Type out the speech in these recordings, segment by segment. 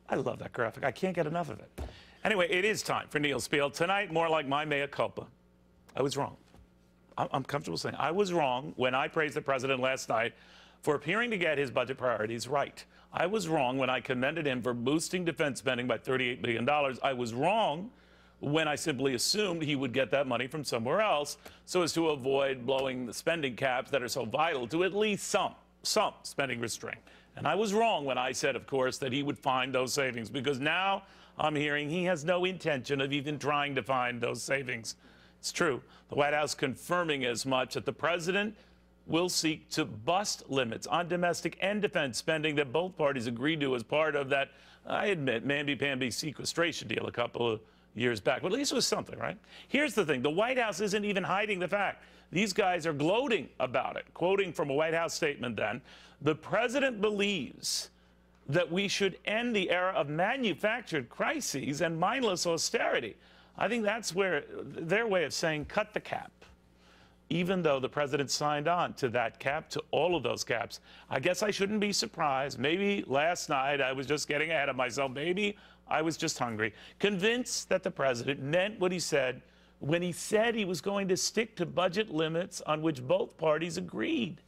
I love that graphic. I can't get enough of it. Anyway, it is time for Neil Spiel. Tonight, more like my mea culpa. I was wrong. I'm comfortable saying I was wrong when I praised the president last night for appearing to get his budget priorities right. I was wrong when I commended him for boosting defense spending by $38 billion. I was wrong when I simply assumed he would get that money from somewhere else so as to avoid blowing the spending caps that are so vital to at least some spending restraint. And I was wrong when I said, of course, that he would find those savings, because now I'm hearing he has no intention of even trying to find those savings. It's true. The White House confirming as much, that the president will seek to bust limits on domestic and defense spending that both parties agreed to as part of that, I admit, mamby-pamby sequestration deal a couple of years back. But at least it was something, right? Here's the thing. The White House isn't even hiding the fact. These guys are gloating about it. Quoting from a White House statement then, the president believes that we should end the era of manufactured crises and mindless austerity. I think that's where their way of saying cut the cap, even though the president signed on to that cap, to all of those caps. I guess I shouldn't be surprised. Maybe last night I was just getting ahead of myself. Maybe I was just hungry, convinced that the president meant what he said when he said he was going to stick to budget limits on which both parties agreed.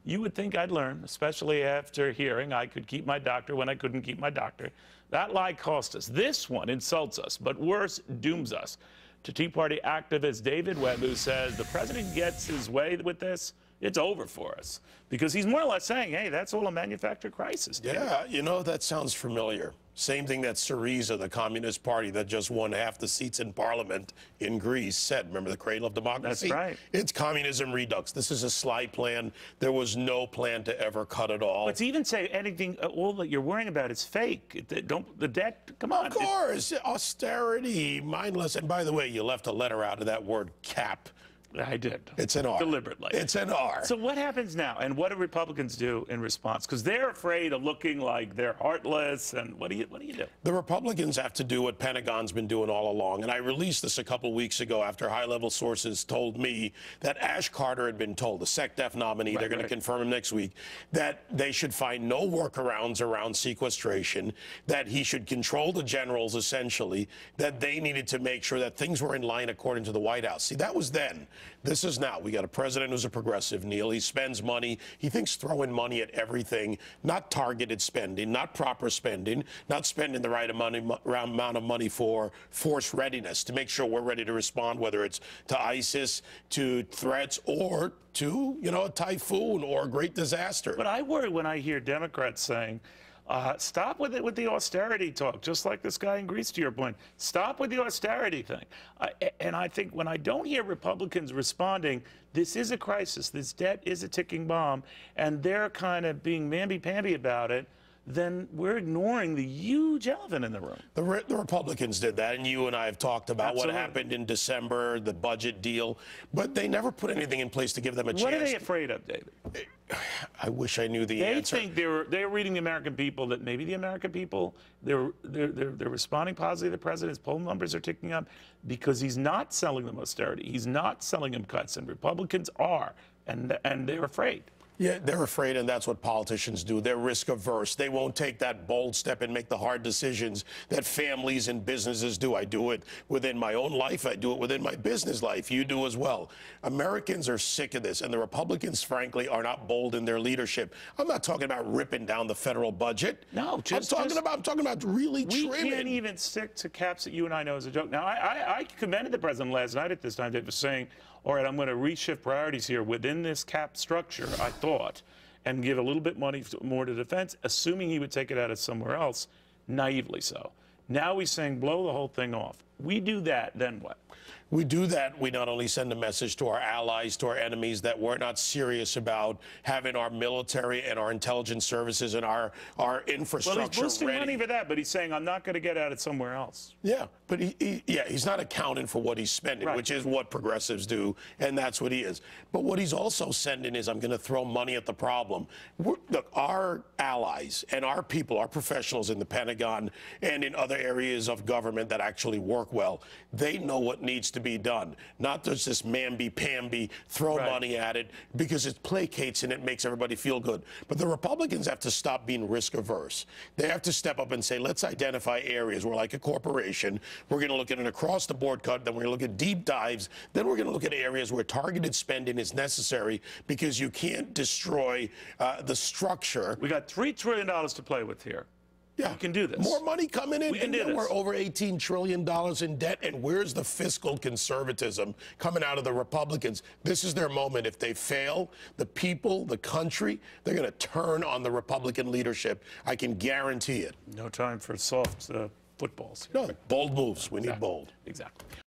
You would think I'd learn, especially after hearing I could keep my doctor when I couldn't keep my doctor. That lie cost us. This one insults us, but worse, dooms us. To Tea Party activist David Webb, who says the president gets his way with this, it's over for us. Because he's more or less saying, hey, that's all a manufactured crisis. Yeah, you know, that sounds familiar. Same thing that Syriza, the Communist Party that just won half the seats in parliament in Greece, said. Remember the cradle of democracy? That's right. It's communism redux. This is a slide plan. There was no plan to ever cut it all. But to even say anything, all that you're worrying about is fake. The debt, come on. Of course, austerity, mindless. And by the way, you left a letter out of that word cap. I did. It's an R. Deliberately. It's an R. So what happens now? And what do Republicans do in response? Because they're afraid of looking like they're heartless. And what do you do? The Republicans have to do what Pentagon's been doing all along. And I released this a couple weeks ago after high-level sources told me that Ash Carter had been told, the SecDef nominee, they're going to confirm him next week, that they should find no workarounds around sequestration, that he should control the generals, essentially, that they needed to make sure that things were in line according to the White House. See, that was then. This is now. We got a president who's a progressive, Neil. He spends money. He thinks throwing money at everything, not targeted spending, not proper spending, not spending the right amount of money for force readiness to make sure we're ready to respond, whether it's to ISIS, to threats, or to, you know, a typhoon or a great disaster. But I worry when I hear Democrats saying, stop with it with the austerity talk, just like this guy in Greece, to your point. Stop with the austerity thing. And I think when I don't hear Republicans responding, this is a crisis, this debt is a ticking bomb, and they're kind of being mamby-pamby about it, then we're ignoring the huge elephant in the room. The Republicans did that, and you and I have talked about what happened in December, the budget deal, but they never put anything in place to give them a chance. What are they afraid of, David? I wish I knew the answer. They think they're reading the American people, that maybe the American people, they're responding positively to the president's poll numbers are ticking up because he's not selling them austerity. He's not selling them cuts, and Republicans are, and they're afraid. Yeah, they're afraid, and that's what politicians do. They're risk averse. They won't take that bold step and make the hard decisions that families and businesses do. I do it within my own life. I do it within my business life. You do as well. Americans are sick of this, and the Republicans, frankly, are not bold in their leadership. I'm not talking about ripping down the federal budget. No, I'm talking about really trimming. We can't even stick to caps that you and I know is a joke. Now, I commended the president last night at this time. They were saying, all right, I'm going to reshift priorities here within this cap structure, I thought, and give a little bit more to defense, assuming he would take it out of somewhere else, naively so. Now he's saying blow the whole thing off. We do that, then what? We do that. We not only send a message to our allies, to our enemies, that we're not serious about having our military and our intelligence services and our infrastructure well, he's boosting ready. money for that, but he's saying, I'm not going to get at it somewhere else. Yeah, but he's not accounting for what he's spending, which is what progressives do, and that's what he is. But what he's also sending is, I'm going to throw money at the problem. Look, our allies and our people, our professionals in the Pentagon and in other areas of government that actually work well, they know what needs to be done. Not just this mamby-pamby, throw money at it, because it placates and it makes everybody feel good. But the Republicans have to stop being risk-averse. They have to step up and say, let's identify areas where, like a corporation, we're going to look at an across-the-board cut, then we're going to look at deep dives, then we're going to look at areas where targeted spending is necessary, because you can't destroy the structure. We got $3 trillion to play with here. Yeah. We can do this. More money coming in. We can do this. We're over $18 trillion in debt. And where's the fiscal conservatism coming out of the Republicans? This is their moment. If they fail, the people, the country, they're going to turn on the Republican leadership. I can guarantee it. No time for soft footballs. No, bold moves. We need bold. Exactly.